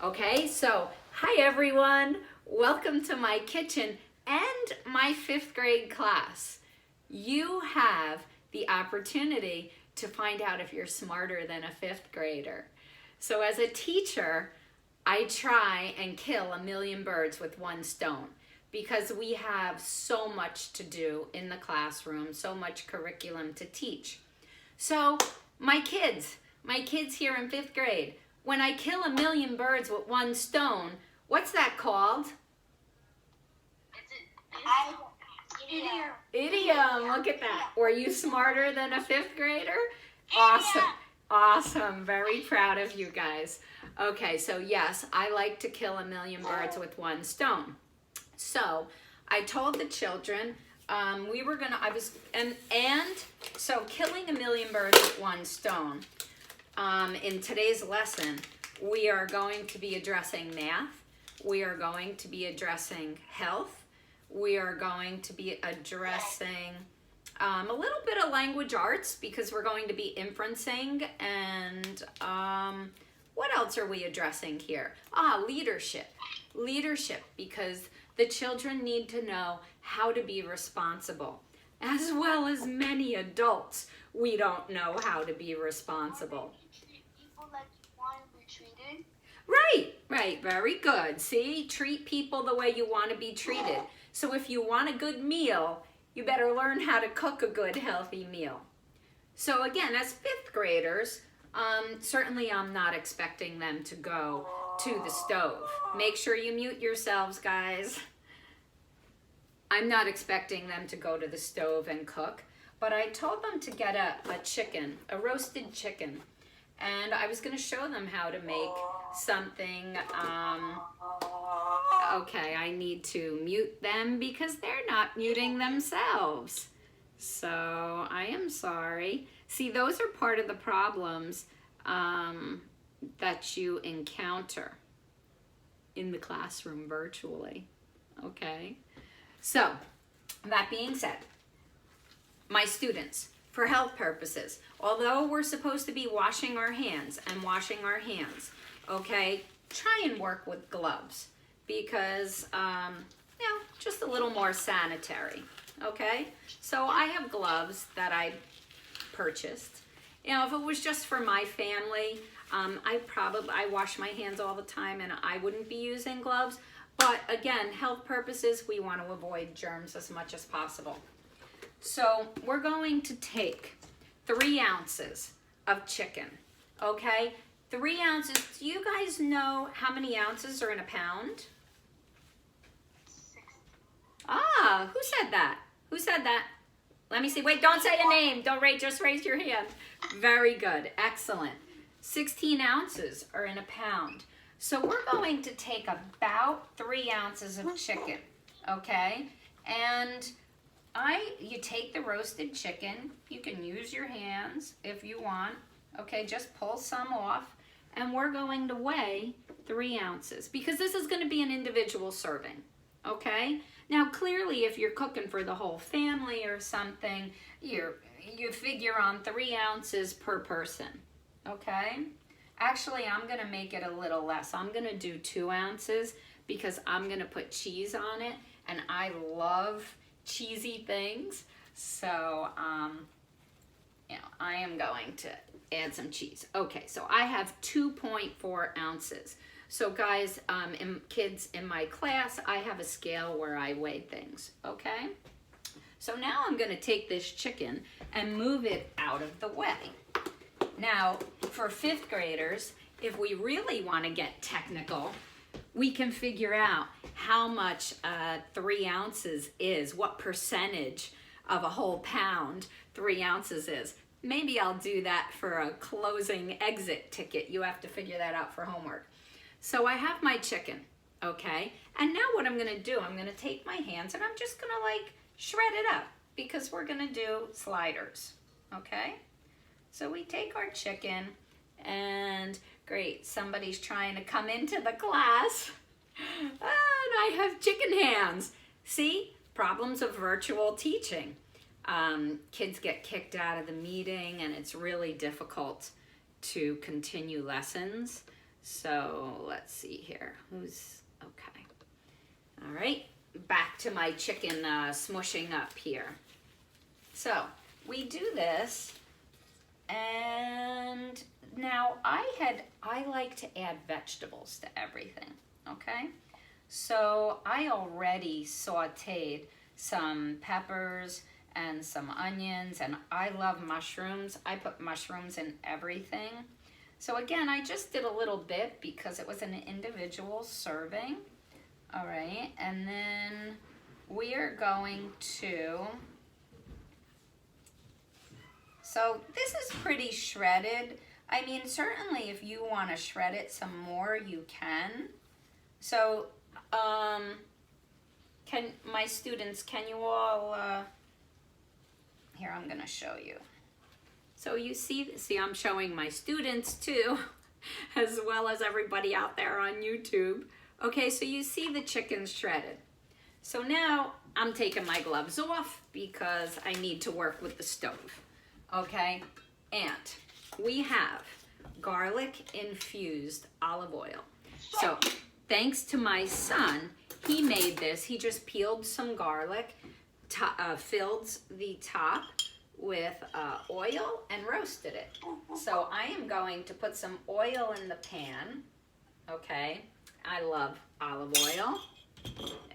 Okay, so hi everyone. Welcome to my kitchen and my 5th grade class. You have the opportunity to find out if you're smarter than a 5th grader. So as a teacher, I try and kill a million birds with one stone because we have so much to do in the classroom, so much curriculum to teach. So my kids here in 5th grade, when I kill a million birds with one stone, what's that called? Idiom. Idiom, look at that. Were you smarter than a 5th grader? Awesome, awesome, very proud of you guys. Okay, so yes, I like to kill a million birds with one stone. So I told the children so killing a million birds with one stone. In today's lesson, we are going to be addressing math. We are going to be addressing health. We are going to be addressing a little bit of language arts because we're going to be inferencing. And what else are we addressing here? Leadership. Leadership, because the children need to know how to be responsible, as well as many adults. We don't know how to be responsible. People like you want to be treated. Right, very good. See, treat people the way you want to be treated. So if you want a good meal, you better learn how to cook a good, healthy meal. So again, as 5th graders, certainly I'm not expecting them to go to the stove. Make sure you mute yourselves, guys. I'm not expecting them to go to the stove and cook, but I told them to get a chicken, a roasted chicken, and I was going to show them how to make something. Okay, I need to mute them because they're not muting themselves. So I am sorry. See, those are part of the problems that you encounter in the classroom virtually. Okay, so that being said, my students, for health purposes, although we're supposed to be washing our hands, okay, try and work with gloves because, just a little more sanitary, okay? So I have gloves that I purchased. If it was just for my family, I wash my hands all the time and I wouldn't be using gloves. But again, health purposes, we want to avoid germs as much as possible. So we're going to take 3 ounces of chicken, okay? 3 ounces. Do you guys know how many ounces are in a pound? 60. Who said that? Who said that? Let me see. Wait, don't say a name. Just raise your hand. Very good. Excellent. 16 ounces are in a pound. So we're going to take about 3 ounces of chicken, okay? And you take the roasted chicken. You can use your hands if you want. Okay, just pull some off. And we're going to weigh 3 ounces because this is going to be an individual serving, okay? Now, clearly, if you're cooking for the whole family or something, you figure on 3 ounces per person, okay? Actually, I'm going to make it a little less. I'm going to do 2 ounces because I'm going to put cheese on it, and I love cheesy things. So, I am going to add some cheese. Okay, so I have 2.4 ounces. So guys, kids in my class, I have a scale where I weigh things, okay? So now I'm going to take this chicken and move it out of the way. Now, for 5th graders, if we really want to get technical, we can figure out how much 3 ounces is, what percentage of a whole pound 3 ounces is. Maybe I'll do that for a closing exit ticket. You have to figure that out for homework. So I have my chicken, okay? And now what I'm going to do, I'm going to take my hands and I'm just going to shred it up because we're going to do sliders, okay? So we take our chicken and great, somebody's trying to come into the class and I have chicken hands. See, problems of virtual teaching. Kids get kicked out of the meeting and it's really difficult to continue lessons. So let's see here. Who's okay? All right, back to my chicken smushing up here. So we do this, and now I like to add vegetables to everything. Okay, so I already sauteed some peppers and some onions, and I love mushrooms. I put mushrooms in everything. So again, I just did a little bit because it was an individual serving. All right, and then we are going to, so this is pretty shredded. I mean, certainly if you want to shred it some more, you can. So, can my students, can you all, here I'm gonna show you. So you see, I'm showing my students too, as well as everybody out there on YouTube. Okay, so you see the chicken shredded. So now I'm taking my gloves off because I need to work with the stove. Okay, and we have garlic infused olive oil. So thanks to my son, he made this. He just peeled some garlic, filled the top with oil and roasted it. So I am going to put some oil in the pan. Okay, I love olive oil.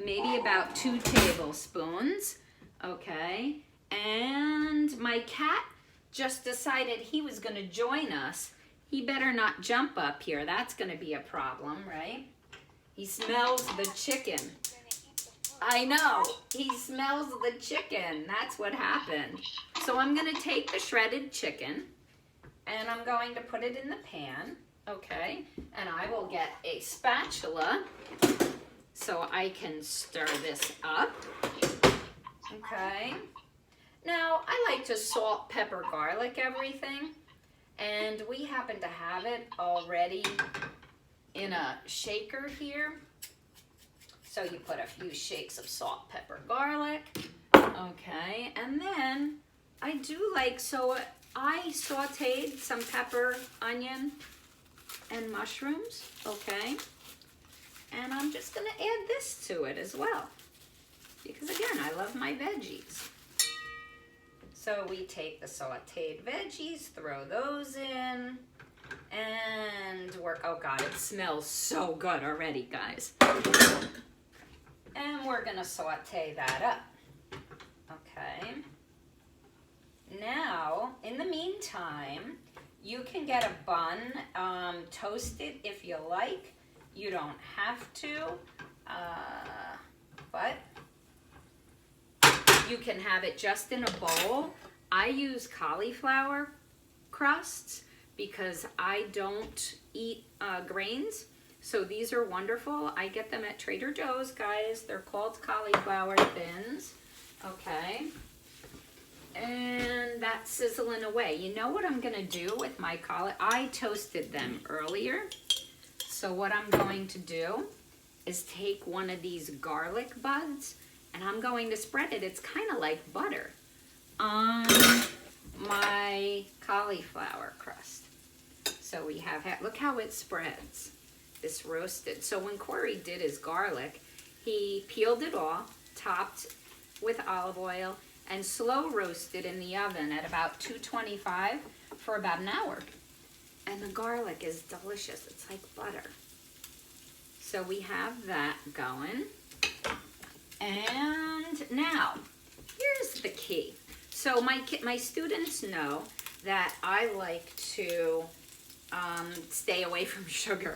Maybe about 2 tablespoons. Okay, and my cat just decided he was going to join us. He better not jump up here. That's going to be a problem, right? He smells the chicken. I know, he smells the chicken. That's what happened. So I'm gonna take the shredded chicken and I'm going to put it in the pan, okay? And I will get a spatula so I can stir this up, okay? Now, I like to salt, pepper, garlic everything, and we happen to have it already in a shaker here. So you put a few shakes of salt, pepper, garlic, okay, and then I do like, so I sauteed some pepper, onion, and mushrooms, okay, and I'm just gonna add this to it as well, because again, I love my veggies. So we take the sauteed veggies, throw those in, and work, oh God, it smells so good already, guys. And we're gonna saute that up, okay? Now, in the meantime, you can get a bun, toasted if you like. You don't have to, but you can have it just in a bowl. I use cauliflower crusts because I don't eat grains. So these are wonderful. I get them at Trader Joe's, guys. They're called cauliflower thins, okay? And that's sizzling away. You know what I'm gonna do with my cauliflower? I toasted them earlier. So what I'm going to do is take one of these garlic buds and I'm going to spread it. It's kind of like butter on my cauliflower crust. So we have, look how it spreads. This roasted. So when Corey did his garlic, he peeled it off, topped with olive oil, and slow roasted in the oven at about 225 for about an hour. And the garlic is delicious. It's like butter. So we have that going. And now, here's the key. So my students know that I like to stay away from sugar.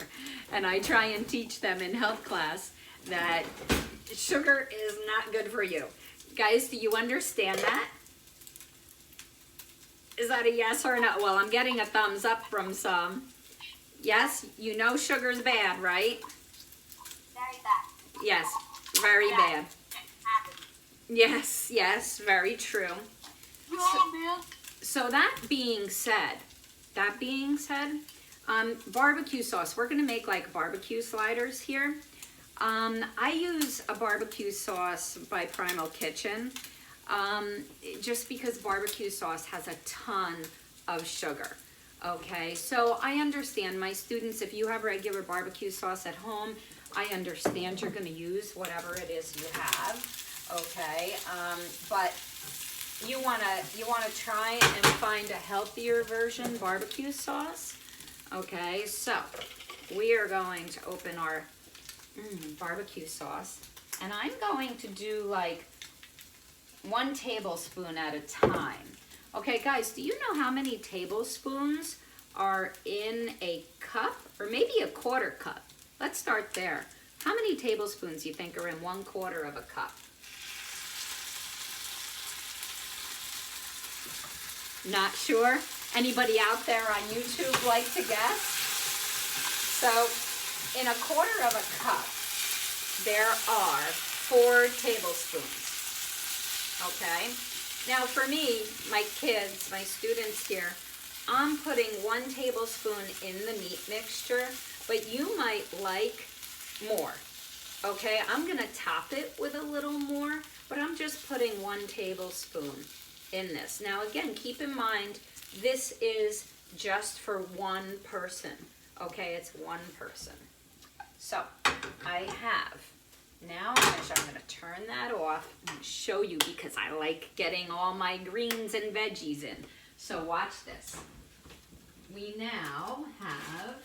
And I try and teach them in health class that sugar is not good for you. Guys, do you understand that? Is that a yes or no? Well, I'm getting a thumbs up from some. Yes, you know sugar's bad, right? Very bad. Yes, very bad. Yes, yes, very true. So that being said, barbecue sauce. We're gonna make like barbecue sliders here. I use a barbecue sauce by Primal Kitchen, just because barbecue sauce has a ton of sugar. Okay, so I understand my students, if you have regular barbecue sauce at home, I understand you're gonna use whatever it is you have, okay? But you wanna try and find a healthier version barbecue sauce. Okay, so we are going to open our barbecue sauce, and I'm going to do like 1 tablespoon at a time. Okay, guys, do you know how many tablespoons are in a cup, or maybe a 1/4 cup? Let's start there. How many tablespoons do you think are in 1/4 of a cup? Not sure? Anybody out there on YouTube like to guess? So, in 1/4 of a cup, there are 4 tablespoons. Okay? Now for me, my kids, my students here, I'm putting 1 tablespoon in the meat mixture, but you might like more. Okay, I'm gonna top it with a little more, but I'm just putting 1 tablespoon in this. Now again, keep in mind, this is just for 1 person. Okay, it's 1 person. So I have, now I'm gonna turn that off and show you because I like getting all my greens and veggies in. So watch this. We now have,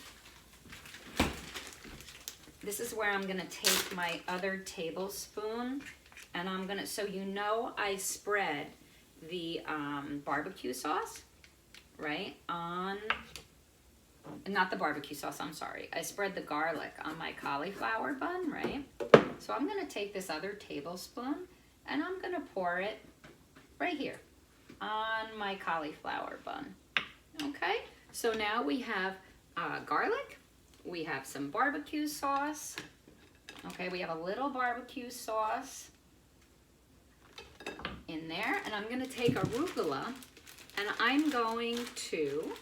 this is where I'm gonna take my other tablespoon, and I'm gonna, so you know I spread the barbecue sauce, right, on, not the barbecue sauce, I'm sorry. I spread the garlic on my cauliflower bun, right? So I'm gonna take this other tablespoon and I'm gonna pour it right here on my cauliflower bun. Okay, so now we have garlic, we have some barbecue sauce. Okay, we have a little barbecue sauce in there, and I'm gonna take arugula and I'm going to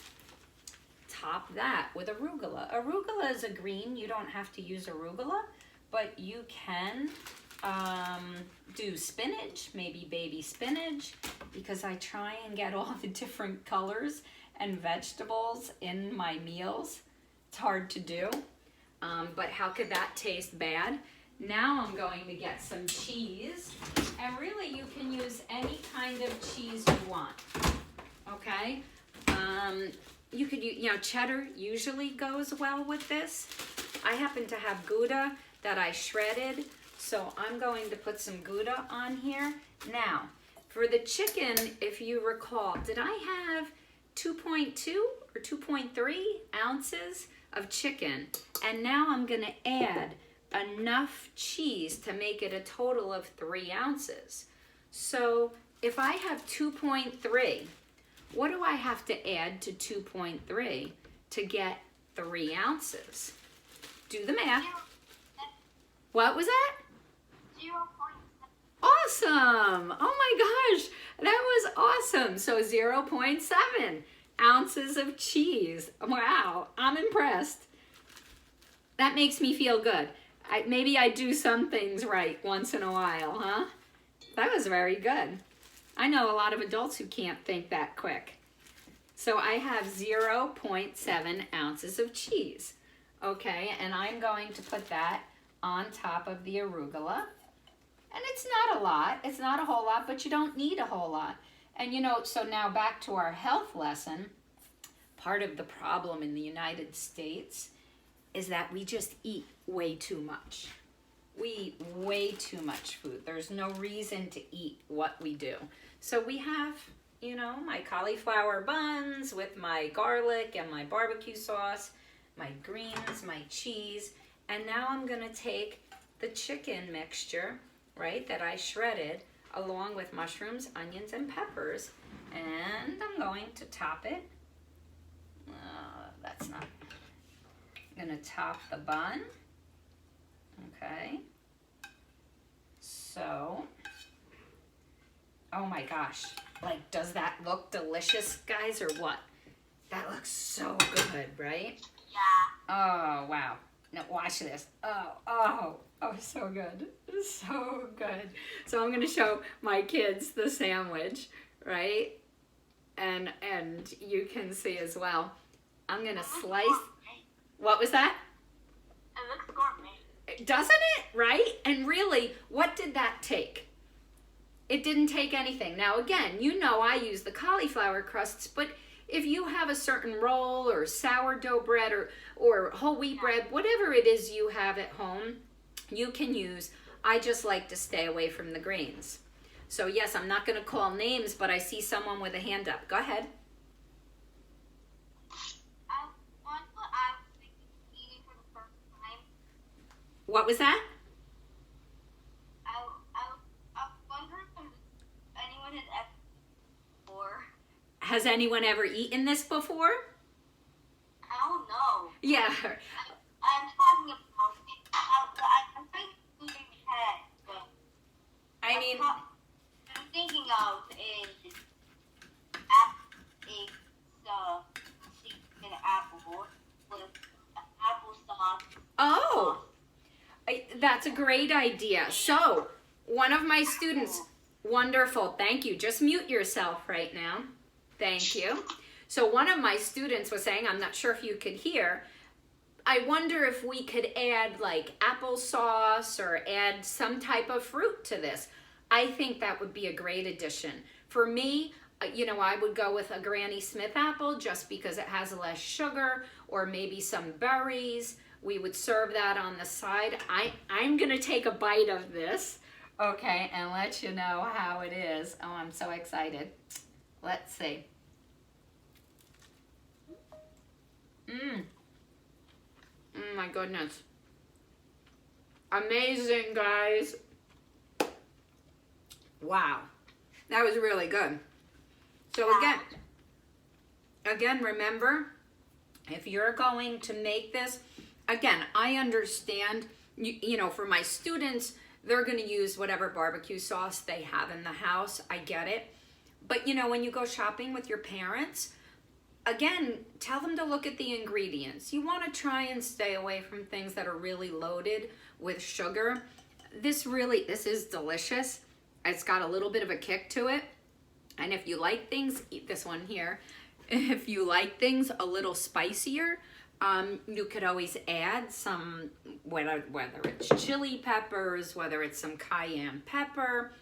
top that with arugula. Arugula is a green, you don't have to use arugula, but you can do spinach, maybe baby spinach, because I try and get all the different colors and vegetables in my meals. It's hard to do, but how could that taste bad? Now I'm going to get some cheese, and really you can use any kind of cheese you want, okay? You could use, you know, cheddar usually goes well with this. I happen to have Gouda that I shredded, so I'm going to put some Gouda on here. Now, for the chicken, if you recall, did I have 2.2 or 2.3 ounces of chicken? And now I'm gonna add enough cheese to make it a total of 3 ounces. So if I have 2.3, what do I have to add to 2.3 to get 3 ounces? Do the math. What was that? 0.7. Awesome! Oh my gosh, that was awesome. So 0.7 ounces of cheese. Wow, I'm impressed. That makes me feel good. Maybe I do some things right once in a while, huh? That was very good. I know a lot of adults who can't think that quick. So I have 0.7 ounces of cheese. Okay, and I'm going to put that on top of the arugula. And it's not a lot, it's not a whole lot, but you don't need a whole lot. And you know, so now back to our health lesson. Part of the problem in the United States is that we just eat way too much. We eat way too much food. There's no reason to eat what we do. So we have, you know, my cauliflower buns with my garlic and my barbecue sauce, my greens, my cheese, and now I'm gonna take the chicken mixture, right, that I shredded, along with mushrooms, onions, and peppers, and I'm going to top it. That's not. I'm gonna top the bun. Okay. So, oh my gosh, like, does that look delicious, guys, or what? That looks so good, right? Yeah. Oh, wow. Now watch this. Oh, so good. So good. So I'm gonna show my kids the sandwich, right? And you can see as well. I'm gonna It looks slice. gourmet. What was that? It looks gourmet. Doesn't it? Right? And really, what did that take? It didn't take anything. Now again, you know I use the cauliflower crusts, but if you have a certain roll or sourdough bread or whole wheat bread, whatever it is you have at home, you can use. I just like to stay away from the grains. So yes, I'm not going to call names, but I see someone with a hand up. Go ahead. I want what I was thinking of eating for the first time. What was that? I wonder if anyone has ever before. Has anyone ever eaten this before? I don't know. Yeah. I'm talking about it. I'm thinking in my head, but I mean, I'm thinking of is an apple with applesauce. oh, that's a great idea. So, one of my students, wonderful, thank you. Just mute yourself right now. Thank you. So one of my students was saying, I'm not sure if you could hear, I wonder if we could add like applesauce or add some type of fruit to this. I think that would be a great addition. For me, I would go with a Granny Smith apple just because it has less sugar, or maybe some berries. We would serve that on the side. I'm gonna take a bite of this, okay, and let you know how it is. Oh, I'm so excited. Let's see. My goodness. Amazing, guys. Wow. That was really good. So again, remember, if you're going to make this, again, I understand, for my students, they're going to use whatever barbecue sauce they have in the house. I get it. But, when you go shopping with your parents, again, tell them to look at the ingredients. You want to try and stay away from things that are really loaded with sugar. This is delicious. It's got a little bit of a kick to it. And if you like things, eat this one here. If you like things a little spicier, you could always add some, whether it's chili peppers, whether it's some cayenne pepper,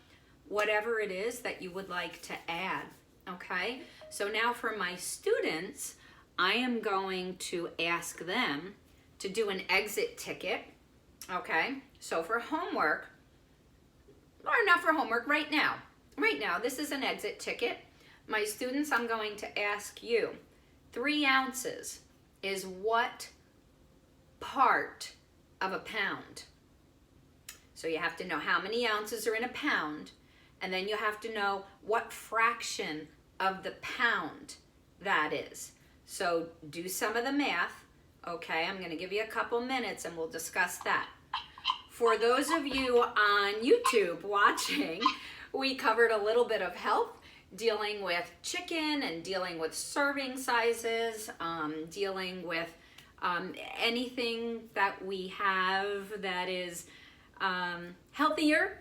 whatever it is that you would like to add, okay? So now for my students, I am going to ask them to do an exit ticket, okay? So for homework, or not for homework, right now, this is an exit ticket. My students, I'm going to ask you, 3 ounces is what part of a pound? So you have to know how many ounces are in a pound, and then you have to know what fraction of the pound that is. So do some of the math, okay? I'm gonna give you a couple minutes and we'll discuss that. For those of you on YouTube watching, we covered a little bit of health, dealing with chicken and dealing with serving sizes, dealing with anything that we have that is healthier.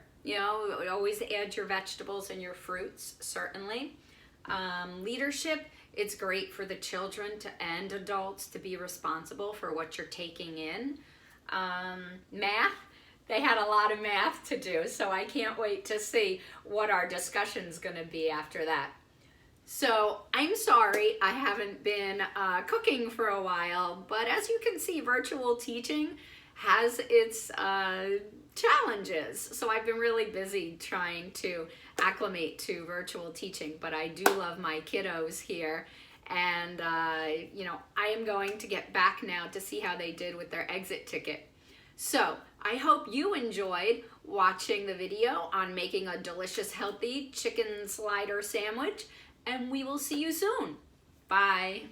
Always add your vegetables and your fruits, certainly. Leadership, it's great for the children and adults to be responsible for what you're taking in. Math, they had a lot of math to do, so I can't wait to see what our discussion's going to be after that. So I'm sorry I haven't been cooking for a while, but as you can see, virtual teaching has its challenges. So I've been really busy trying to acclimate to virtual teaching, but I do love my kiddos here. And, I am going to get back now to see how they did with their exit ticket. So I hope you enjoyed watching the video on making a delicious, healthy chicken slider sandwich, and we will see you soon. Bye.